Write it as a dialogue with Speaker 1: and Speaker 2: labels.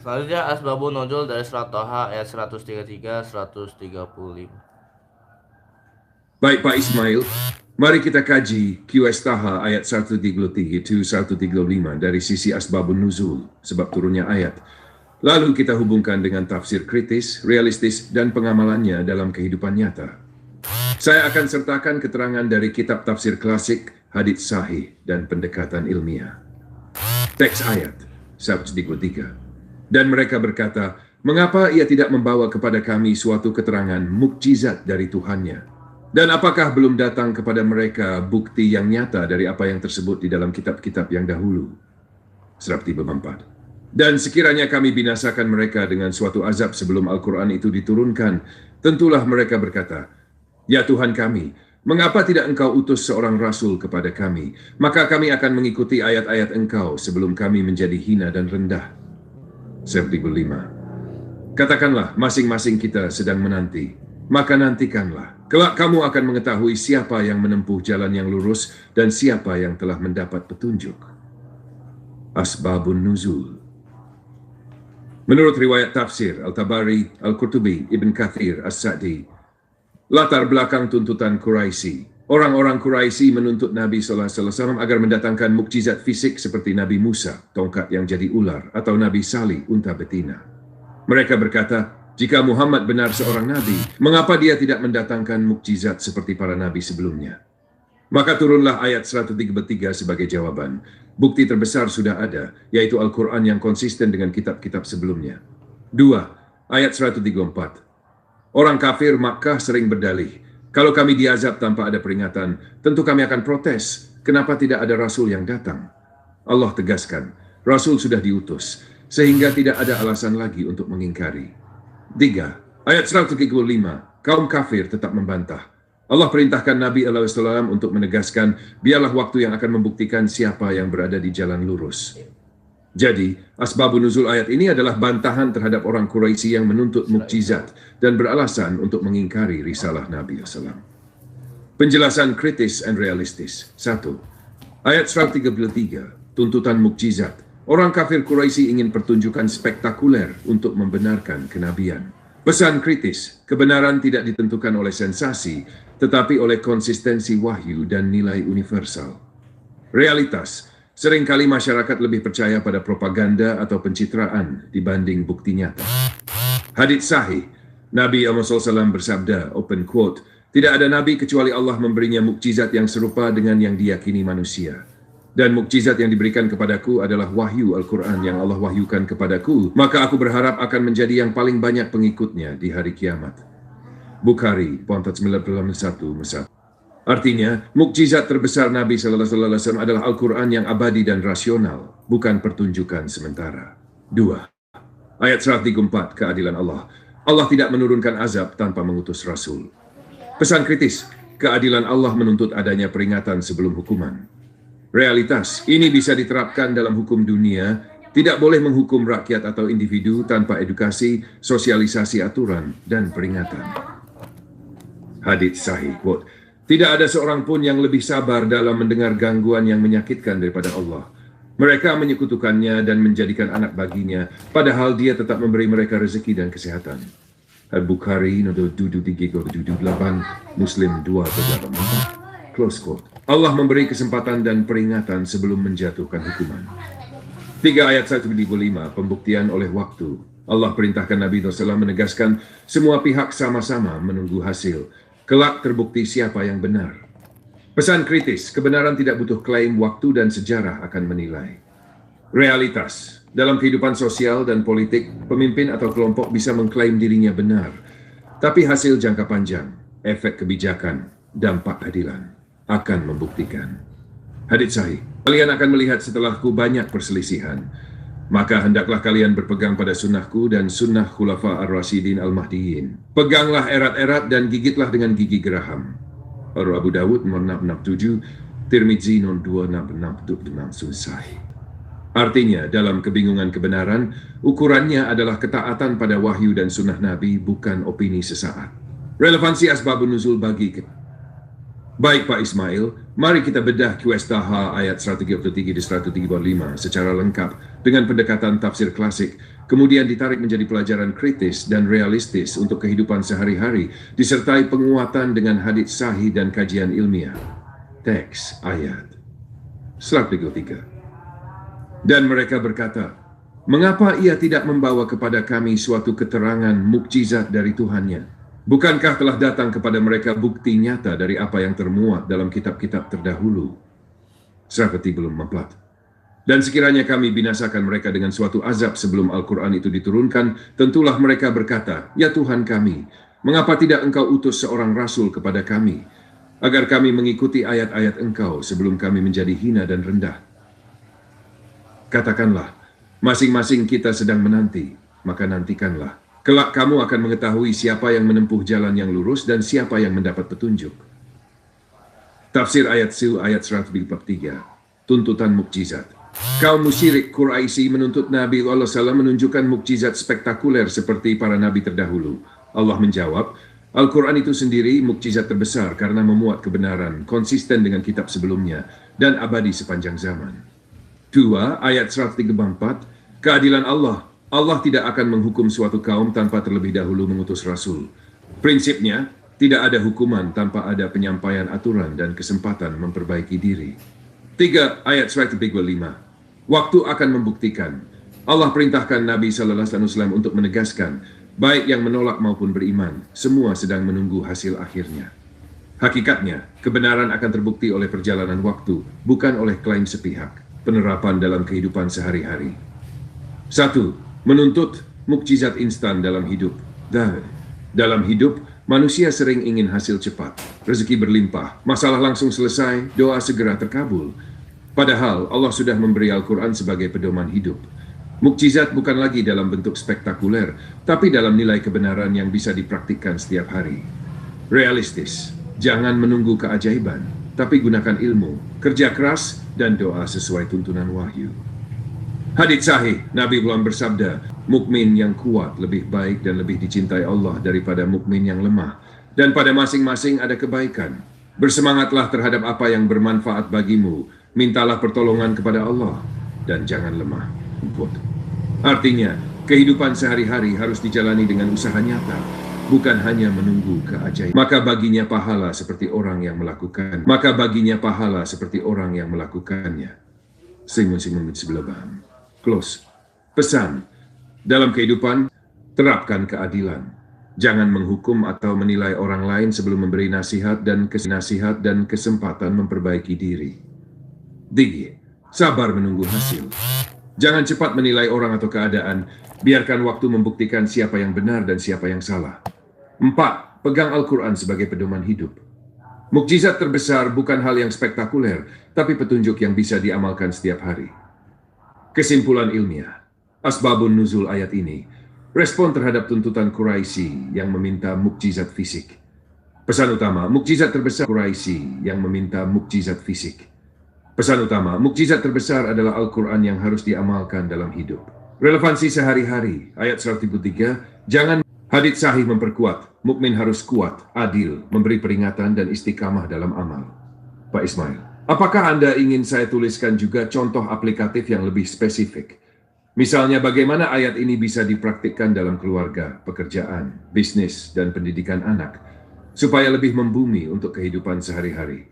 Speaker 1: Selanjutnya asbabun nuzul dari surat Thaha ayat 133 135.
Speaker 2: Baik Pak Ismail, mari kita kaji QS Taha ayat 133 to 135 dari sisi asbabun nuzul, sebab turunnya ayat. Lalu kita hubungkan dengan tafsir kritis, realistis, dan pengamalannya dalam kehidupan nyata. Saya akan sertakan keterangan dari kitab tafsir klasik, hadits sahih, dan pendekatan ilmiah. Teks ayat 133. Dan mereka berkata, mengapa ia tidak membawa kepada kami suatu keterangan mukjizat dari Tuhannya? Dan apakah belum datang kepada mereka bukti yang nyata dari apa yang tersebut di dalam kitab-kitab yang dahulu? Serap 34. Dan sekiranya kami binasakan mereka dengan suatu azab sebelum Al-Quran itu diturunkan, tentulah mereka berkata, ya Tuhan kami, mengapa tidak engkau utus seorang rasul kepada kami? Maka kami akan mengikuti ayat-ayat engkau sebelum kami menjadi hina dan rendah. Serap 35. Katakanlah, masing-masing kita sedang menanti. Maka nantikanlah, kelak kamu akan mengetahui siapa yang menempuh jalan yang lurus dan siapa yang telah mendapat petunjuk. Asbabun nuzul. Menurut riwayat tafsir Al-Tabari, Al-Qurtubi, Ibn Kathir, As-Sa'di, latar belakang tuntutan Quraisy. Orang-orang Quraisy menuntut Nabi SAW agar mendatangkan mukjizat fisik seperti Nabi Musa, tongkat yang jadi ular, atau Nabi Salih, unta betina. Mereka berkata, jika Muhammad benar seorang nabi, mengapa dia tidak mendatangkan mukjizat seperti para nabi sebelumnya? Maka turunlah ayat 133 sebagai jawaban. Bukti terbesar sudah ada, yaitu Al-Quran yang konsisten dengan kitab-kitab sebelumnya. 2. Ayat 134. Orang kafir Makkah sering berdalih, kalau kami diazab tanpa ada peringatan, tentu kami akan protes. Kenapa tidak ada rasul yang datang? Allah tegaskan, rasul sudah diutus, sehingga tidak ada alasan lagi untuk mengingkari. 3. Ayat 135, kaum kafir tetap membantah. Allah perintahkan Nabi SAW untuk menegaskan, biarlah waktu yang akan membuktikan siapa yang berada di jalan lurus. Jadi, asbabun nuzul ayat ini adalah bantahan terhadap orang Quraisy yang menuntut mukjizat dan beralasan untuk mengingkari risalah Nabi SAW. Penjelasan kritis dan realistis. 1. Ayat 133, tuntutan mukjizat. Orang kafir Quraisy ingin pertunjukan spektakuler untuk membenarkan kenabian. Pesan kritis, kebenaran tidak ditentukan oleh sensasi, tetapi oleh konsistensi wahyu dan nilai universal. Realitas, seringkali masyarakat lebih percaya pada propaganda atau pencitraan dibanding bukti nyata. Hadits sahih, Nabi Muhammad SAW bersabda, open quote, tidak ada nabi kecuali Allah memberinya mukjizat yang serupa dengan yang diyakini manusia. Dan mukjizat yang diberikan kepadaku adalah wahyu Al-Quran yang Allah wahyukan kepadaku, maka aku berharap akan menjadi yang paling banyak pengikutnya di hari kiamat. Bukhari, 91. Artinya, mukjizat terbesar Nabi SAW adalah Al-Quran yang abadi dan rasional, bukan pertunjukan sementara. 2. Ayat 134, keadilan Allah. Allah tidak menurunkan azab tanpa mengutus Rasul. Pesan kritis, keadilan Allah menuntut adanya peringatan sebelum hukuman. Realitas, ini bisa diterapkan dalam hukum dunia, tidak boleh menghukum rakyat atau individu tanpa edukasi, sosialisasi aturan, dan peringatan. Hadits sahih, quote, tidak ada seorang pun yang lebih sabar dalam mendengar gangguan yang menyakitkan daripada Allah. Mereka menyekutukannya dan menjadikan anak baginya, padahal dia tetap memberi mereka rezeki dan kesehatan. Al-Bukhari, Nodo 8, Muslim 2, close quote. Allah memberi kesempatan dan peringatan sebelum menjatuhkan hukuman. 3 ayat 125, pembuktian oleh waktu. Allah perintahkan Nabi SAW menegaskan semua pihak sama-sama menunggu hasil. Kelak terbukti siapa yang benar. Pesan kritis, kebenaran tidak butuh klaim, waktu dan sejarah akan menilai. Realitas, dalam kehidupan sosial dan politik, pemimpin atau kelompok bisa mengklaim dirinya benar. Tapi hasil jangka panjang, efek kebijakan, dampak keadilan akan membuktikan. Hadits sahih, kalian akan melihat setelahku banyak perselisihan. Maka hendaklah kalian berpegang pada sunnahku dan sunnah khulafa ar-rasyidin al-mahdiyin. Peganglah erat-erat dan gigitlah dengan gigi geraham. Abu Dawud 667, Tirmidzi 266 sahih. Artinya, dalam kebingungan kebenaran, ukurannya adalah ketaatan pada wahyu dan sunnah Nabi, bukan opini sesaat. Relevansi asbabun nuzul bagi kita. Baik Pak Ismail, mari kita bedah QS Taha ayat 133 dan 135 secara lengkap dengan pendekatan tafsir klasik kemudian ditarik menjadi pelajaran kritis dan realistis untuk kehidupan sehari-hari, disertai penguatan dengan hadits sahih dan kajian ilmiah. Teks ayat 133. Dan mereka berkata, mengapa ia tidak membawa kepada kami suatu keterangan mukjizat dari Tuhannya? Bukankah telah datang kepada mereka bukti nyata dari apa yang termuat dalam kitab-kitab terdahulu? 134. Dan sekiranya kami binasakan mereka dengan suatu azab sebelum Al-Quran itu diturunkan, tentulah mereka berkata, ya Tuhan kami, mengapa tidak engkau utus seorang rasul kepada kami, agar kami mengikuti ayat-ayat engkau sebelum kami menjadi hina dan rendah? Katakanlah, masing-masing kita sedang menanti, maka nantikanlah. Kelak kamu akan mengetahui siapa yang menempuh jalan yang lurus dan siapa yang mendapat petunjuk. Tafsir ayat 143. Tuntutan mukjizat. Kaum musyrik Quraisy menuntut Nabi SAW menunjukkan mukjizat spektakuler seperti para nabi terdahulu. Allah menjawab, Al-Quran itu sendiri mukjizat terbesar karena memuat kebenaran, konsisten dengan kitab sebelumnya, dan abadi sepanjang zaman. 2. Ayat 134. Keadilan Allah. Allah tidak akan menghukum suatu kaum tanpa terlebih dahulu mengutus Rasul. Prinsipnya, tidak ada hukuman tanpa ada penyampaian aturan dan kesempatan memperbaiki diri. 3. Ayat 135. Waktu akan membuktikan. Allah perintahkan Nabi SAW untuk menegaskan, baik yang menolak maupun beriman, semua sedang menunggu hasil akhirnya. Hakikatnya, kebenaran akan terbukti oleh perjalanan waktu, bukan oleh klaim sepihak. Penerapan dalam kehidupan sehari-hari. 1. Menuntut mukjizat instan dalam hidup. Dalam hidup, manusia sering ingin hasil cepat, rezeki berlimpah, masalah langsung selesai, doa segera terkabul. Padahal Allah sudah memberi Al-Quran sebagai pedoman hidup. Mukjizat bukan lagi dalam bentuk spektakuler, tapi dalam nilai kebenaran yang bisa dipraktikkan setiap hari. Realistis, jangan menunggu keajaiban, tapi gunakan ilmu, kerja keras, dan doa sesuai tuntunan wahyu. Hadits sahih, Nabi Muhammad bersabda, mukmin yang kuat lebih baik dan lebih dicintai Allah daripada mukmin yang lemah. Dan pada masing-masing ada kebaikan. Bersemangatlah terhadap apa yang bermanfaat bagimu. Mintalah pertolongan kepada Allah dan jangan lemah. Artinya, kehidupan sehari-hari harus dijalani dengan usaha nyata, bukan hanya menunggu keajaiban. Maka baginya pahala seperti orang yang melakukan. Melakukannya. Close. Pesan. Dalam kehidupan, terapkan keadilan. Jangan menghukum atau menilai orang lain sebelum memberi nasihat dan kesempatan memperbaiki diri. 3. Sabar menunggu hasil. Jangan cepat menilai orang atau keadaan, biarkan waktu membuktikan siapa yang benar dan siapa yang salah. 4. Pegang Al-Quran sebagai pedoman hidup. Mukjizat terbesar bukan hal yang spektakuler, tapi petunjuk yang bisa diamalkan setiap hari. Kesimpulan ilmiah. Asbabun nuzul ayat ini. Respon terhadap tuntutan Quraisy yang meminta mukjizat fisik. Pesan utama, mukjizat terbesar Quraisy yang meminta mukjizat fisik. Pesan utama, mukjizat terbesar adalah Al-Quran yang harus diamalkan dalam hidup. Relevansi sehari-hari, ayat 103, jangan hadits sahih memperkuat, mukmin harus kuat, adil, memberi peringatan dan istiqamah dalam amal. Pak Ismail, apakah Anda ingin saya tuliskan juga contoh aplikatif yang lebih spesifik? Misalnya bagaimana ayat ini bisa dipraktikkan dalam keluarga, pekerjaan, bisnis, dan pendidikan anak, supaya lebih membumi untuk kehidupan sehari-hari.